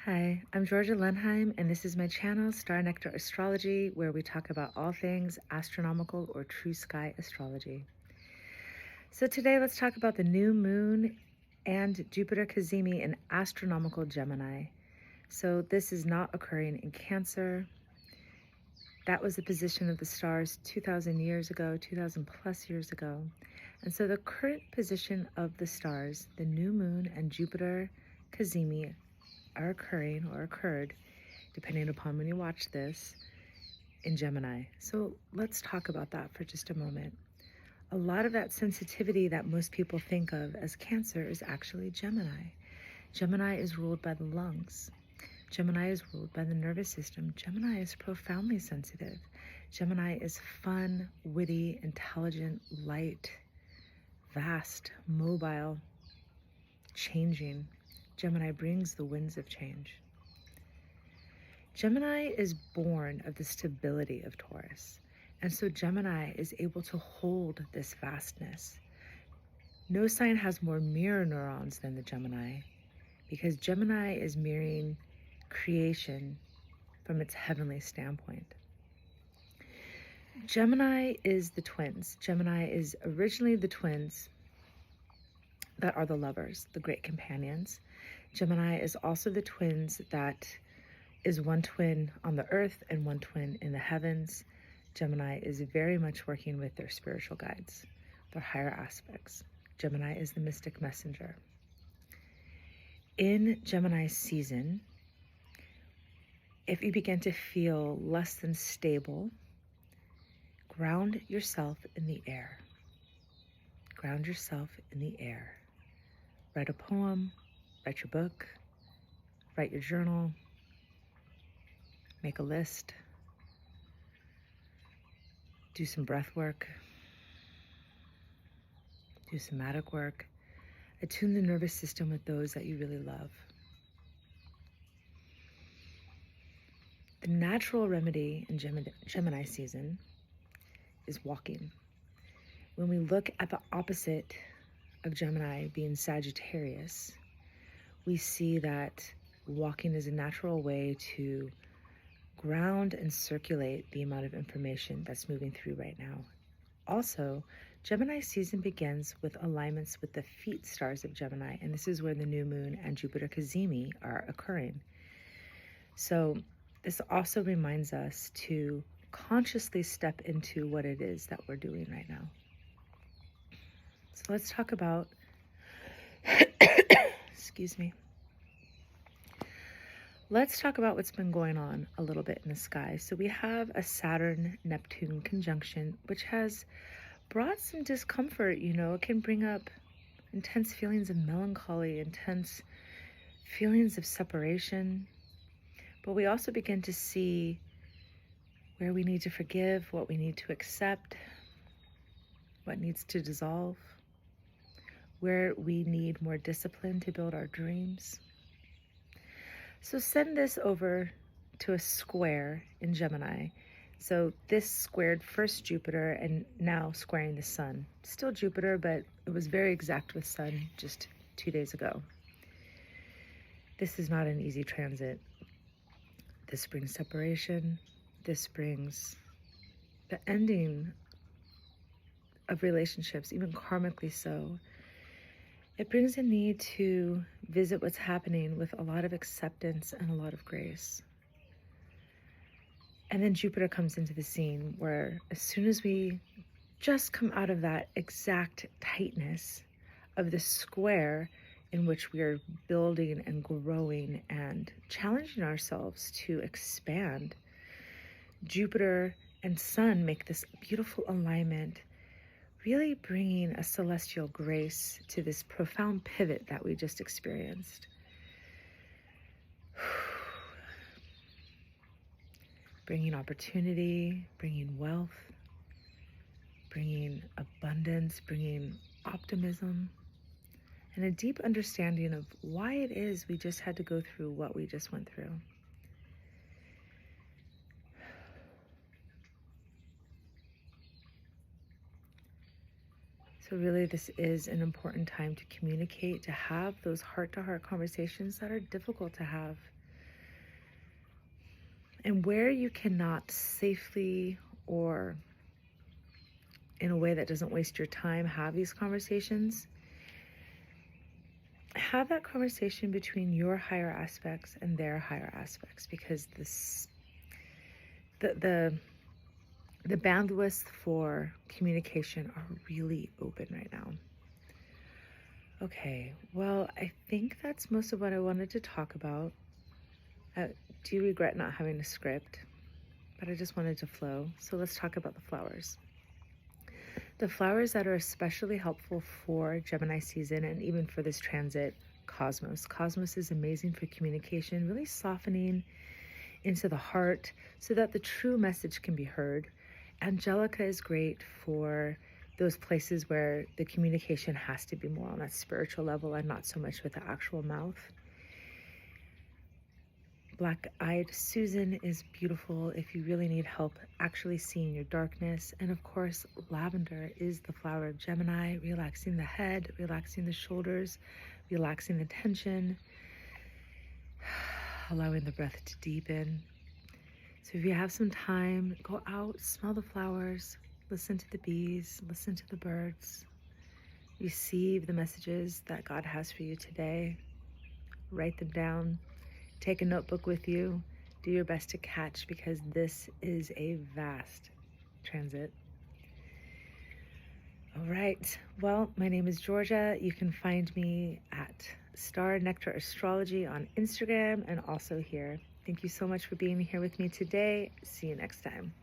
Hi, I'm Georgia Lenheim, and this is my channel, Star Nectar Astrology, where we talk about all things astronomical or true sky astrology. So today let's talk about the new moon and Jupiter Cazimi in astronomical Gemini. So this is not occurring in Cancer. That was the position of the stars 2,000 years ago, 2,000 plus years ago. And so the current position of the stars, the new moon and Jupiter Cazimi, are occurring or occurred, depending upon when you watch this, in Gemini. So let's talk about that for just a moment. A lot of that sensitivity that most people think of as Cancer is actually Gemini. Gemini is ruled by the lungs. Gemini is ruled by the nervous system. Gemini is profoundly sensitive. Gemini is fun, witty, intelligent, light, vast, mobile, changing. Gemini brings the winds of change. Gemini is born of the stability of Taurus, and so Gemini is able to hold this vastness. No sign has more mirror neurons than the Gemini, because Gemini is mirroring creation from its heavenly standpoint. Gemini is the twins. Gemini is originally the twins that are the lovers, the great companions. Gemini is also the twins that is one twin on the earth and one twin in the heavens. Gemini is very much working with their spiritual guides, their higher aspects. Gemini is the mystic messenger. In Gemini season, if you begin to feel less than stable, ground yourself in the air. Ground yourself in the air. Write a poem, write your book, write your journal, make a list, do some breath work, do somatic work, attune the nervous system with those that you really love. The natural remedy in Gemini season is walking. When we look at the opposite of Gemini being Sagittarius, we see that walking is a natural way to ground and circulate the amount of information that's moving through right now. Also, Gemini season begins with alignments with the feet stars of Gemini, and this is where the new moon and Jupiter Cazimi are occurring. So this also reminds us to consciously step into what it is that we're doing right now. So let's talk about, excuse me. Let's talk about what's been going on a little bit in the sky. So we have a Saturn-Neptune conjunction, which has brought some discomfort. It can bring up intense feelings of melancholy, intense feelings of separation. But we also begin to see where we need to forgive, what we need to accept, what needs to dissolve, where we need more discipline to build our dreams. So send this over to a square in Gemini. So this squared first Jupiter and now squaring the Sun. Still Jupiter, but it was very exact with Sun just 2 days ago. This is not an easy transit. This brings separation. This brings the ending of relationships, even karmically so. It brings a need to visit what's happening with a lot of acceptance and a lot of grace. And then Jupiter comes into the scene where as soon as we just come out of that exact tightness of the square in which we are building and growing and challenging ourselves to expand, Jupiter and Sun make this beautiful alignment, really bringing a celestial grace to this profound pivot that we just experienced. Bringing opportunity, bringing wealth, bringing abundance, bringing optimism, and a deep understanding of why it is we just had to go through what we just went through. So really, this is an important time to communicate, to have those heart-to-heart conversations that are difficult to have. And where you cannot safely or in a way that doesn't waste your time have these conversations, have that conversation between your higher aspects and their higher aspects, because the bandwidths for communication are really open right now. Okay, well, I think that's most of what I wanted to talk about. I do regret not having a script, but I just wanted to flow. So let's talk about the flowers. The flowers that are especially helpful for Gemini season and even for this transit, Cosmos. Cosmos is amazing for communication, really softening into the heart so that the true message can be heard. Angelica is great for those places where the communication has to be more on that spiritual level and not so much with the actual mouth. Black-eyed Susan is beautiful if you really need help actually seeing your darkness. And of course, lavender is the flower of Gemini, relaxing the head, relaxing the shoulders, relaxing the tension, allowing the breath to deepen. So if you have some time, go out, smell the flowers, listen to the bees, listen to the birds, receive the messages that God has for you today, write them down, take a notebook with you, do your best to catch, because this is a vast transit. All right, well, my name is Georgia. You can find me at Star Nectar Astrology on Instagram and also here. Thank you so much for being here with me today. See you next time.